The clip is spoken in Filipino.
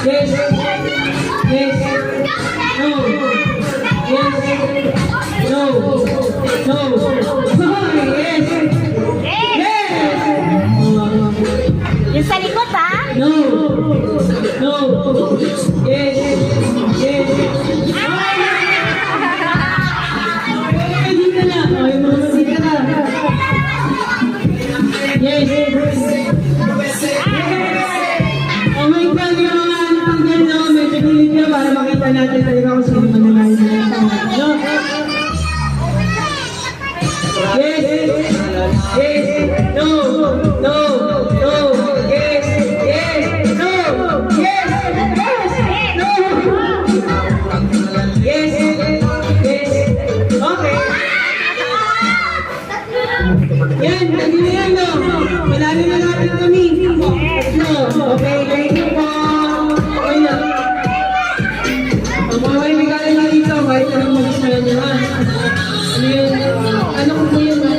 Yes. Yes. No. Yes. No. No. Yes. Yes. Yung sa likod, ha? No. No. Yes. Yes. Hindi ka na. Ay, mamasi ka na. Yes. Oh my God, yung mga tanggal na ako, medyo pilit ka para makita natin talaga kung sino mananalo na tama. No? Yes. Yes. No. No. No. Yes. Yes. No. Yes. Yes. No. Yes. Yes. Okay. Yan, lagi na yan, no? Malalo na natin kami. No. Okay, thank you po. Okay na. Ang mga kaibigan na dito, kahit anong mag-ismala nyo, ha? Ano yun? Ano ko po yun, ha?